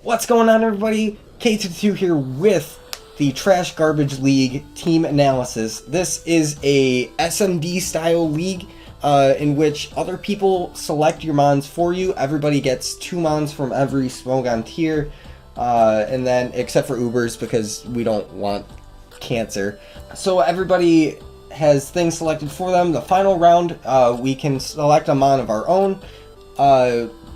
What's going on, everybody? K22 here with the Trash Garbage League team analysis. This is a SMD style league in which other people select your mons for you. Everybody gets 2 mons from every Smogon tier, and then except for Ubers because we don't want cancer. So everybody has things selected for them. The final round, we can select a mon of our own,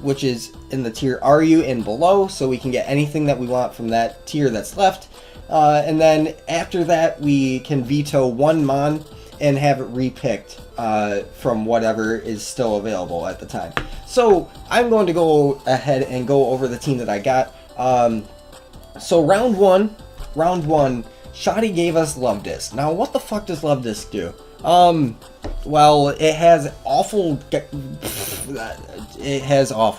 which is in the tier RU and below, so we can get anything that we want from that tier that's left. And then after that, we can veto 1 mon and have it repicked from whatever is still available at the time. So I'm going to go ahead and go over the team that I got. So round one, Shoddy gave us Luvdisc. Now, what the fuck does Luvdisc do? Well, it has awful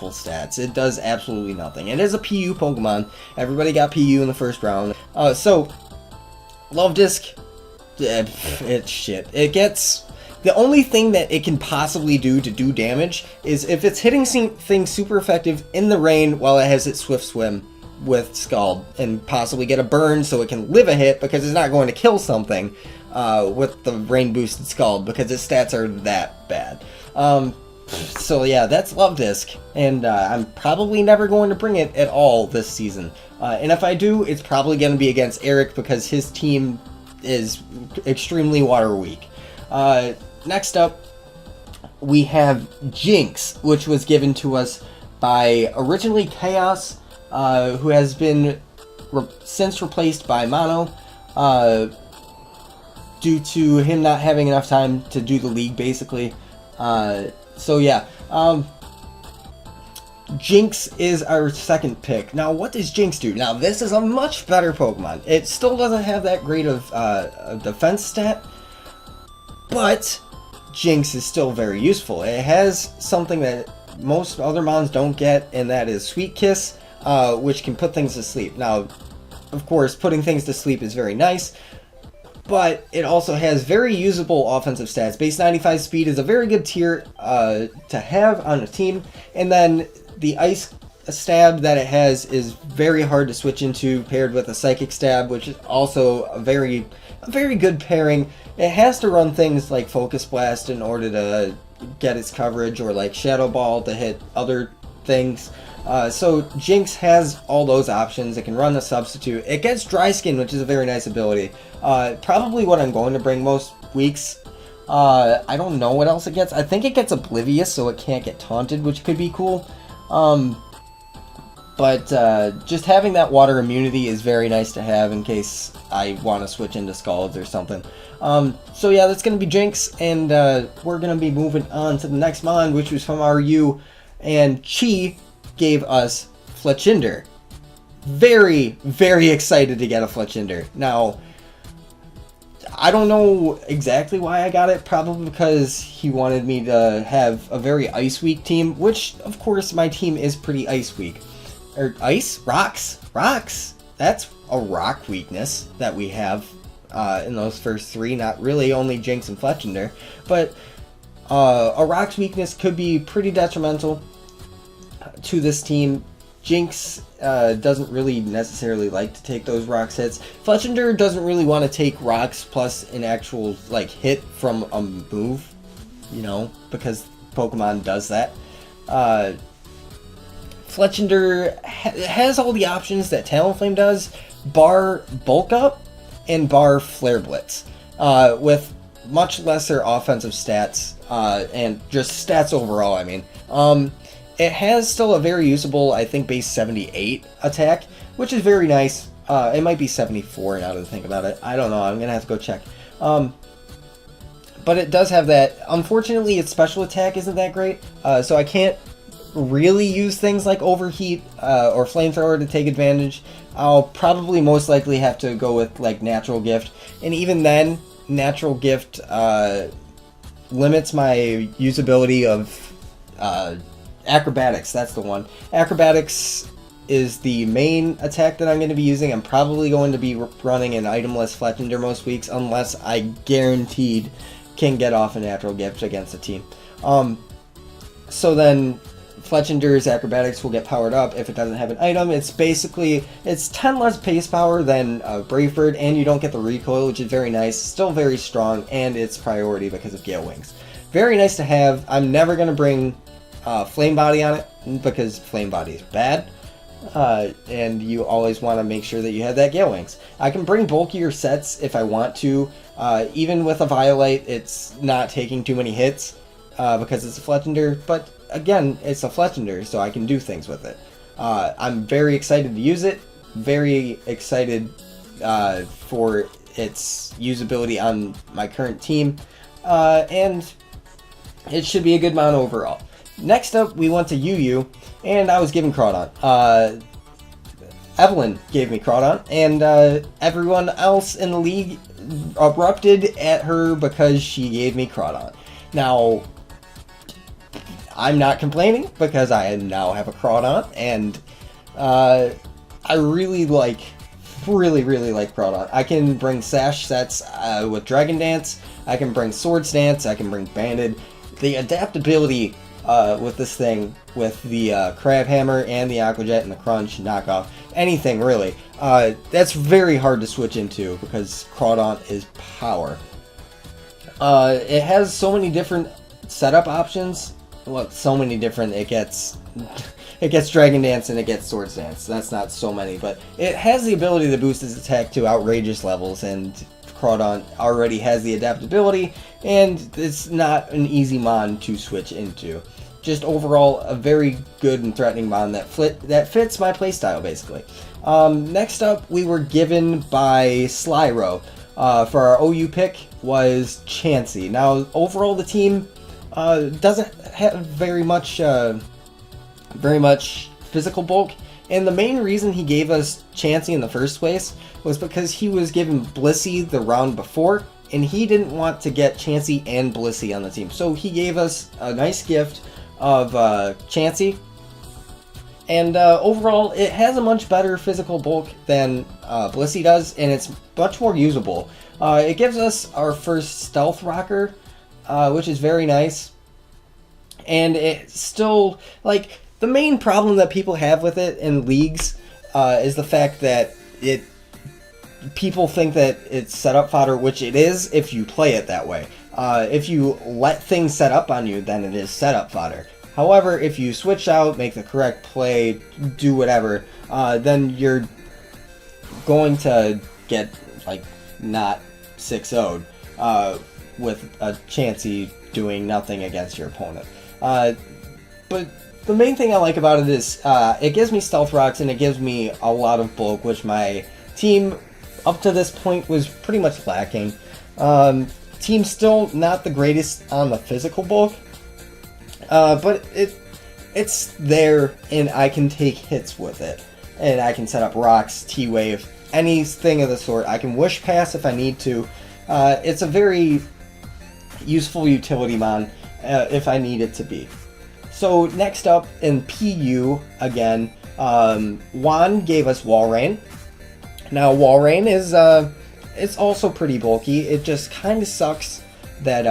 stats. It does absolutely nothing. It is a PU Pokemon. Everybody got PU in the first round. So Luvdisc, it's shit. It gets, the only thing that it can possibly do to do damage is if it's hitting things super effective in the rain while it has its Swift Swim with Scald, and possibly get a burn so it can live a hit because it's not going to kill something with the rain boosted Scald because its stats are that bad. So yeah, that's Luvdisc, and I'm probably never going to bring it at all this season. And if I do, it's probably going to be against Eric because his team is extremely water weak. Next up, we have Jinx, which was given to us by originally Chaos, who has been since replaced by Mono, due to him not having enough time to do the league, basically. So yeah, Jinx is our second pick. Now, what does Jinx do? Now, this is a much better Pokemon. It still doesn't have that great of a defense stat, but Jinx is still very useful. It has something that most other mons don't get, and that is Sweet Kiss, which can put things to sleep. Now, of course, putting things to sleep is very nice, but it also has very usable offensive stats. Base 95 speed is a very good tier to have on a team, and then the Ice Stab that it has is very hard to switch into, paired with a Psychic Stab, which is also a very good pairing. It has to run things like Focus Blast in order to get its coverage, or like Shadow Ball to hit other things. So Jinx has all those options. It can run a substitute. It gets Dry Skin, which is a very nice ability. Probably what I'm going to bring most weeks. I don't know what else it gets. I think it gets Oblivious, so it can't get taunted, which could be cool. But just having that water immunity is very nice to have in case I want to switch into Scalds or something. So yeah, that's going to be Jinx, and we're going to be moving on to the next mon, which was from RU, and Chi gave us Fletchinder. Very, very excited to get a Fletchinder. Now, I don't know exactly why I got it, probably because he wanted me to have a very ice weak team, which, of course, my team is pretty ice weak. Or ice? Rocks? Rocks! That's a rock weakness that we have in those first 3, not really only Jinx and Fletchinder, but a rock's weakness could be pretty detrimental to this team. Jinx doesn't really necessarily like to take those rocks hits. Fletchinder doesn't really want to take rocks plus an actual like hit from a move, you know, because Pokemon does that. Fletchinder has all the options that Talonflame does, bar Bulk Up and bar Flare Blitz, with much lesser offensive stats and just stats overall, I mean. It has still a very usable, I think, base 78 attack, which is very nice. It might be 74 now that I think about it. I don't know. I'm going to have to go check. But it does have that. Unfortunately, its special attack isn't that great, so I can't really use things like Overheat or Flamethrower to take advantage. I'll probably most likely have to go with like Natural Gift. And even then, Natural Gift limits my usability of Acrobatics. That's the one. Acrobatics is the main attack that I'm going to be using. I'm probably going to be running an itemless Fletchinder most weeks unless I guaranteed can get off a Natural Gift against a team. So then Fletchinder's acrobatics will get powered up if it doesn't have an item. It's 10 less pace power than Brave Bird, and you don't get the recoil, which is very nice. Still very strong, and it's priority because of Gale Wings. Very nice to have. I'm never going to bring Flame Body on it because Flame Body is bad. And you always want to make sure that you have that Gale Wings. I can bring bulkier sets if I want to. Even with a Violite, it's not taking too many hits because it's a Fletchinder. But again, it's a Fletchinder, so I can do things with it. I'm very excited to use it. Very excited for its usability on my current team. And it should be a good mon overall. Next up, we went to UU, and I was given Crawdaunt. Evelyn gave me Crawdaunt, and everyone else in the league erupted at her because she gave me Crawdaunt. Now, I'm not complaining because I now have a Crawdaunt, and I really like Crawdaunt. I can bring Sash sets with Dragon Dance, I can bring Swords Dance, I can bring Banded. The adaptability with this thing, with the Crab Hammer and the Aqua Jet and the Crunch knockoff, anything really, that's very hard to switch into because Crawdaunt is power. It has so many different setup options. Well, so many different. It gets Dragon Dance and it gets Swords Dance. That's not so many, but it has the ability to boost its attack to outrageous levels, and Crawdaunt already has the adaptability, and it's not an easy mon to switch into. Just overall, a very good and threatening mon that fits my playstyle, basically. Next up, we were given by Slyro. For our OU pick was Chansey. Now, overall, the team doesn't have very much physical bulk, and the main reason he gave us Chansey in the first place was because he was given Blissey the round before, and he didn't want to get Chansey and Blissey on the team. So he gave us a nice gift of Chansey, and overall it has a much better physical bulk than Blissey does, and it's much more usable. It gives us our first Stealth Rocker, which is very nice, and it's still, like, the main problem that people have with it in leagues is the fact that people think that it's setup fodder, which it is if you play it that way. If you let things set up on you, then it is setup fodder. However, if you switch out, make the correct play, do whatever, then you're going to get, like, not 6-0'd with a Chansey doing nothing against your opponent. But the main thing I like about it is it gives me Stealth Rocks, and it gives me a lot of bulk, which my team up to this point was pretty much lacking. Team's still not the greatest on the physical bulk, but it's there, and I can take hits with it. And I can set up rocks, T-Wave, anything of the sort. I can Wish Pass if I need to. It's a very useful utility mon if I need it to be. So next up in PU, again, Juan gave us Walrein. Now Walrein is it's also pretty bulky. It just kind of sucks that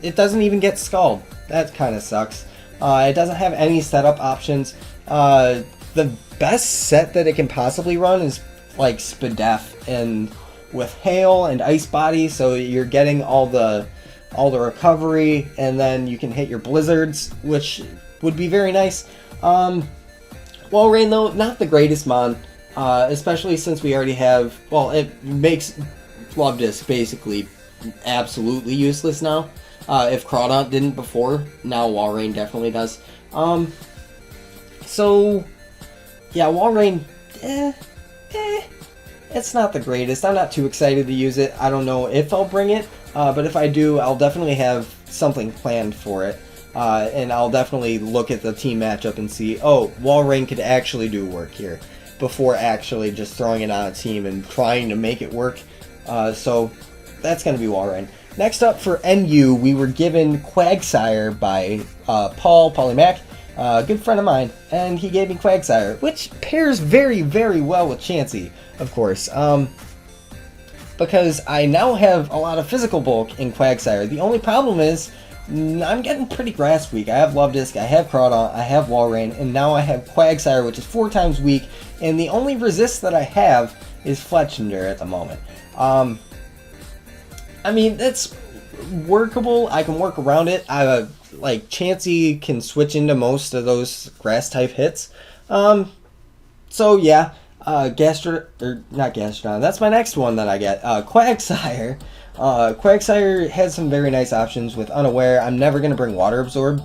it doesn't even get Scald. That kind of sucks. It doesn't have any setup options. The best set that it can possibly run is like Spadef, and with Hail and Ice Body, so you're getting all the recovery, and then you can hit your Blizzards, which would be very nice. Walrein, though, not the greatest mon, especially since we already have, well, it makes Luvdisc basically absolutely useless now. If Crawdaunt didn't before, now Walrein definitely does. So, yeah, Walrein, it's not the greatest. I'm not too excited to use it. I don't know if I'll bring it, but if I do, I'll definitely have something planned for it. And I'll definitely look at the team matchup and see, oh, Walrein could actually do work here, before actually just throwing it on a team and trying to make it work. So that's going to be Walrein. Next up for NU, we were given Quagsire by Paulie Mac, a good friend of mine, and he gave me Quagsire, which pairs very, very well with Chansey, of course, because I now have a lot of physical bulk in Quagsire. The only problem is I'm getting pretty grass weak. I have Luvdisc, I have Crawdaunt, I have Walrein, and now I have Quagsire, which is 4 times weak, and the only resist that I have is Fletchinder at the moment. I mean, it's workable. I can work around it. Like, Chansey can switch into most of those grass-type hits. So, yeah. Not Gastrin, that's my next one that I get. Quagsire. Quagsire has some very nice options with Unaware. I'm never going to bring Water Absorb,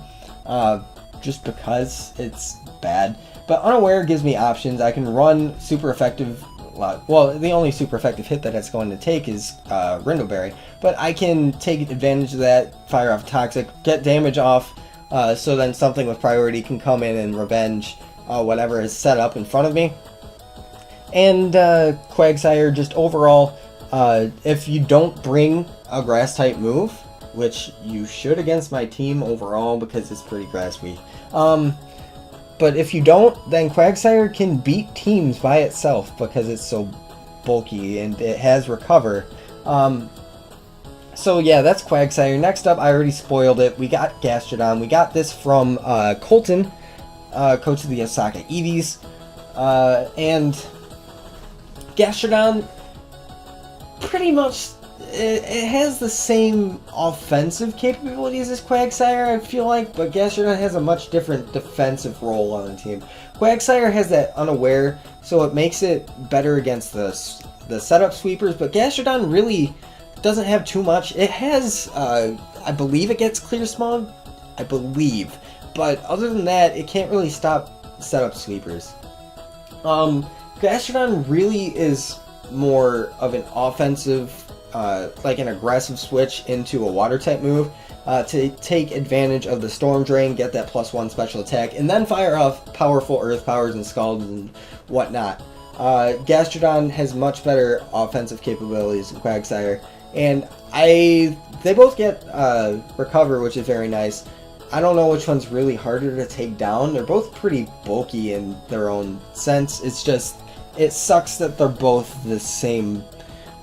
just because it's bad. But Unaware gives me options. I can run super effective. Well, the only super effective hit that it's going to take is Rindoberry. But I can take advantage of that, fire off Toxic, get damage off, so then something with priority can come in and revenge whatever is set up in front of me. And Quagsire, just overall, if you don't bring a grass-type move, which you should against my team overall because it's pretty grass-weak, but if you don't, then Quagsire can beat teams by itself because it's so bulky and it has Recover. So yeah, that's Quagsire. Next up, I already spoiled it. We got Gastrodon. We got this from Colton, coach of the Osaka Eevees. And Gastrodon, pretty much, it has the same offensive capabilities as Quagsire, I feel like, but Gastrodon has a much different defensive role on the team. Quagsire has that Unaware, so it makes it better against the setup sweepers, but Gastrodon really doesn't have too much. It has, I believe it gets Clear Smog, I believe, but other than that, it can't really stop setup sweepers. Gastrodon really is more of an offensive, like an aggressive switch into a water type move to take advantage of the Storm Drain, get that +1 special attack, and then fire off powerful Earth Powers and Scalds and whatnot. Gastrodon has much better offensive capabilities than Quagsire, and they both get Recover, which is very nice. I don't know which one's really harder to take down. They're both pretty bulky in their own sense. It's just, it sucks that they're both the same,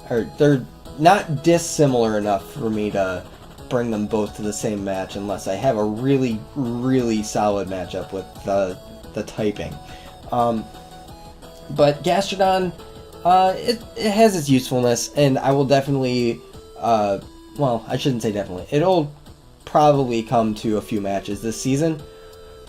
or they're not dissimilar enough for me to bring them both to the same match unless I have a really, really solid matchup with the typing. But Gastrodon, it has its usefulness, and I will definitely, well, I shouldn't say definitely. It'll probably come to a few matches this season,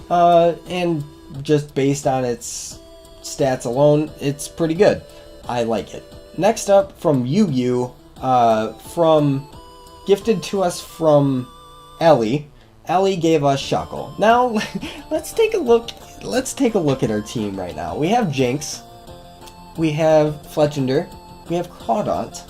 and just based on its stats alone, it's pretty good. I like it. Next up, from Yu, from gifted to us from Ellie. Ellie gave us Shuckle. Now, let's take a look. Let's take a look at our team right now. We have Jinx, we have Fletchinder, we have Crawdaunt,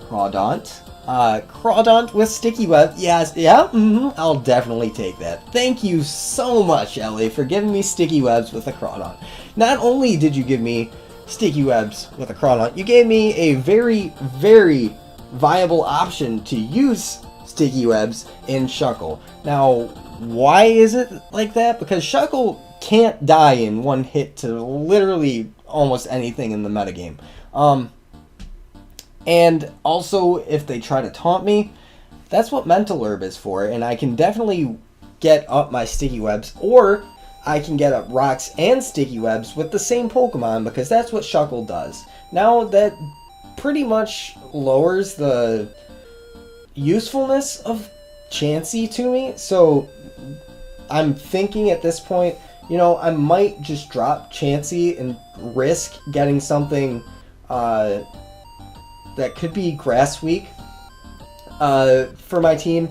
Crawdaunt with Sticky Web. Yes, yeah, I'll definitely take that. Thank you so much, Ellie, for giving me Sticky Webs with a Crawdaunt. Not only did you give me Sticky Webs with a Crawdaunt, you gave me a very, very viable option to use Sticky Webs in Shuckle. Now, why is it like that? Because Shuckle can't die in one hit to literally almost anything in the metagame. And also, if they try to taunt me, that's what Mental Herb is for, and I can definitely get up my Sticky Webs, or I can get up Rocks and Sticky Webs with the same Pokemon, because that's what Shuckle does. Now, that pretty much lowers the usefulness of Chansey to me, so I'm thinking at this point, you know, I might just drop Chansey and risk getting something that could be Grass Week for my team,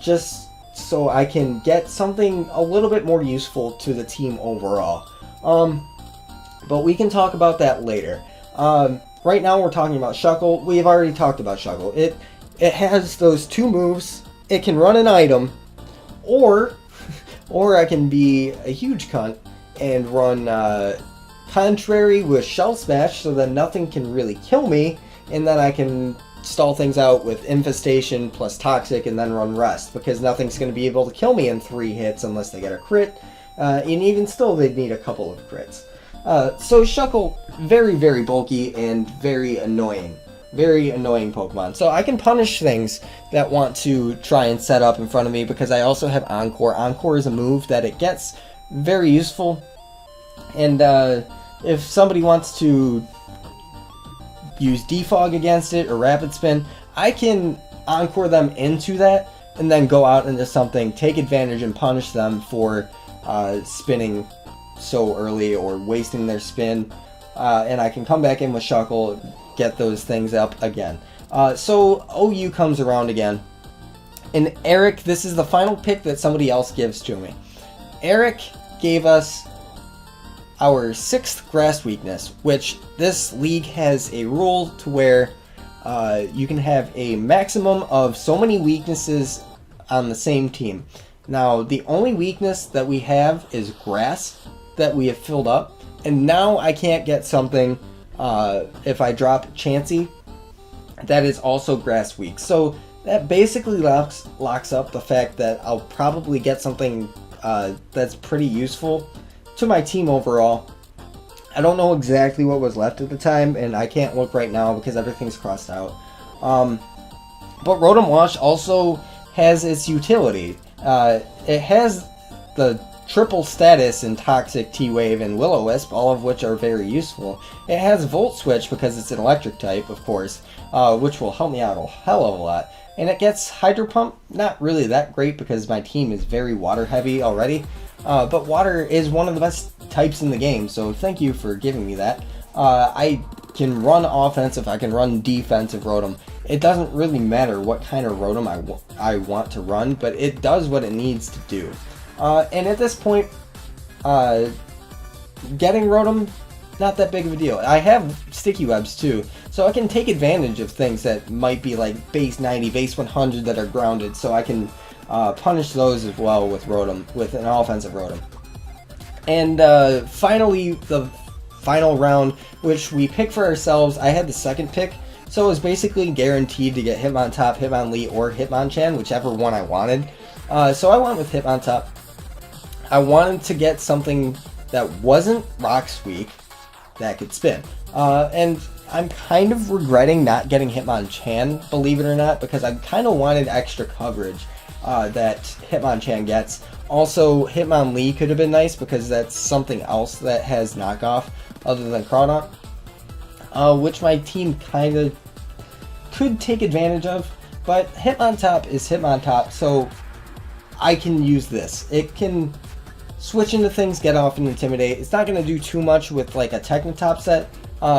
just so I can get something a little bit more useful to the team overall. But we can talk about that later. Right now we're talking about Shuckle. We've already talked about Shuckle. It has those two moves. It can run an item, or I can be a huge cunt and run Contrary with Shell Smash, so that nothing can really kill me, and then I can stall things out with Infestation plus Toxic and then run Rest, because nothing's going to be able to kill me in 3 hits unless they get a crit, and even still they'd need a couple of crits. So Shuckle, very, very bulky and very annoying Very annoying Pokemon. So I can punish things that want to try and set up in front of me because I also have Encore. Encore is a move that it gets very useful. And if somebody wants to use Defog against it or Rapid Spin, I can Encore them into that and then go out into something, take advantage and punish them for spinning so early or wasting their spin. And I can come back in with Shuckle, get those things up again. So OU comes around again. And Eric, this is the final pick that somebody else gives to me. Eric gave us our 6th grass weakness, which this league has a rule to where you can have a maximum of so many weaknesses on the same team. Now, the only weakness that we have is grass that we have filled up. And now I can't get something if I drop Chansey that is also grass weak. So that basically locks up the fact that I'll probably get something that's pretty useful to my team overall. I don't know exactly what was left at the time, and I can't look right now because everything's crossed out. But Rotom Wash also has its utility. It has the triple status in Toxic, T-Wave, and Will-O-Wisp, all of which are very useful. It has Volt Switch because it's an electric type, of course, which will help me out a hell of a lot. And it gets Hydro Pump, not really that great because my team is very water heavy already. But water is one of the best types in the game, so thank you for giving me that. I can run offensive, I can run defensive Rotom. It doesn't really matter what kind of Rotom I want to run, but it does what it needs to do. And at this point, getting Rotom, not that big of a deal. I have Sticky Webs too, so I can take advantage of things that might be like base 90, base 100 that are grounded, so I can punish those as well with Rotom, with an offensive Rotom. And finally, the final round, which we picked for ourselves, I had the 2nd pick, so it was basically guaranteed to get Hitmontop, Hitmonlee, or Hitmonchan, whichever one I wanted. So I went with Hitmontop. I wanted to get something that wasn't Rock's weak, that could spin. And I'm kind of regretting not getting Hitmonchan, believe it or not, because I kind of wanted extra coverage that Hitmonchan gets. Also, Hitmonlee could have been nice because that's something else that has knockoff other than Crawdaunt, which my team kind of could take advantage of. But Hitmontop is Hitmontop, so I can use this. It can switch into things, get off, and intimidate. It's not going to do too much with like a Technotop set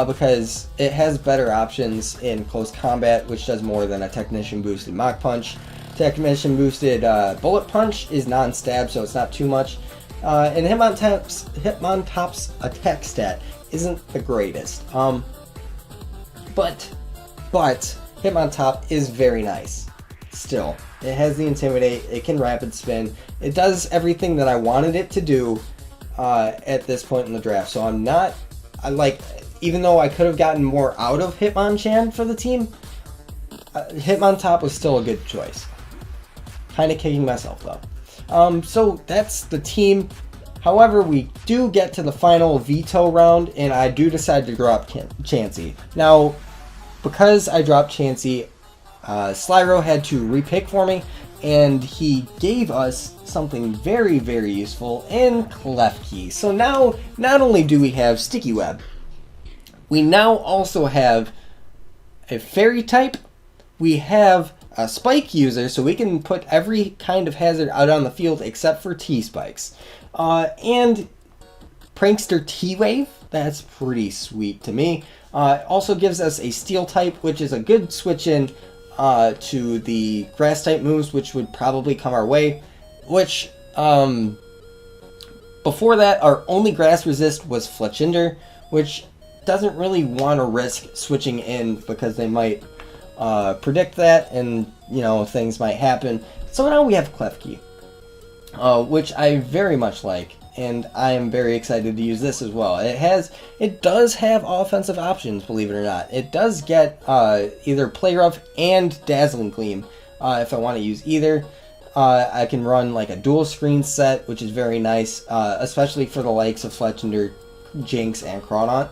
because it has better options in close combat, which does more than a Technician boosted Mach Punch. Technician boosted Bullet Punch is non-stab, so it's not too much. And Hitmontop's attack stat isn't the greatest. But Hitmontop is very nice. Still, it has the Intimidate, it can Rapid Spin, it does everything that I wanted it to do at this point in the draft. So even though I could have gotten more out of Hitmonchan for the team, Hitmontop was still a good choice. Kind of kicking myself though. So that's the team. However, we do get to the final Veto round, and I do decide to drop Chansey. Now, because I dropped Chansey, Slyro had to repick for me, and he gave us something very, very useful in Klefki. So now, not only do we have Sticky Web, we now also have a Fairy type, we have a Spike user, so we can put every kind of hazard out on the field except for T-Spikes. And Prankster T-Wave, that's pretty sweet to me. Also gives us a Steel type, which is a good switch in to the Grass type moves, which would probably come our way. Which, before that, our only Grass resist was Fletchinder, which doesn't really want to risk switching in because they might predict that, and things might happen. So now we have Klefki, which I very much like, and I am very excited to use this as well. It does have offensive options, believe it or not. It does get either Play Rough and Dazzling Gleam if I want to use either. I can run like a dual screen set, which is very nice, especially for the likes of Fletchinder, Jinx, and Crawdaunt,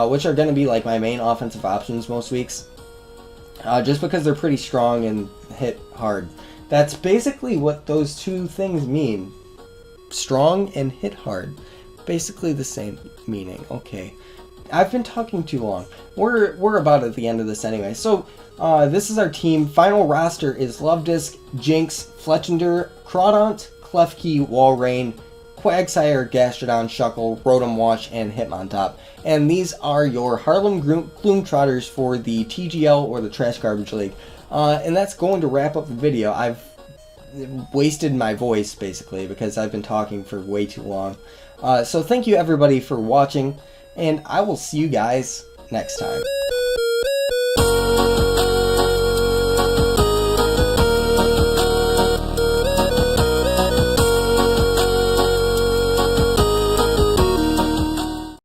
which are going to be like my main offensive options most weeks. just because they're pretty strong and hit hard. That's basically what those two things mean. Strong and hit hard. Basically the same meaning. Okay. I've been talking too long. We're about at the end of this anyway. So, this is our team. Final roster is Luvdisc, Jinx, Fletchinder, Crawdaunt, Klefki, Walrein, Quagsire, Gastrin, Shuckle, Rotom Wash, and Hitmontop. And these are your Harlem Gloomtrotters for the TGL or the Trash Garbage League. And that's going to wrap up the video. I've wasted my voice, basically, because I've been talking for way too long. So thank you, everybody, for watching, and I will see you guys next time.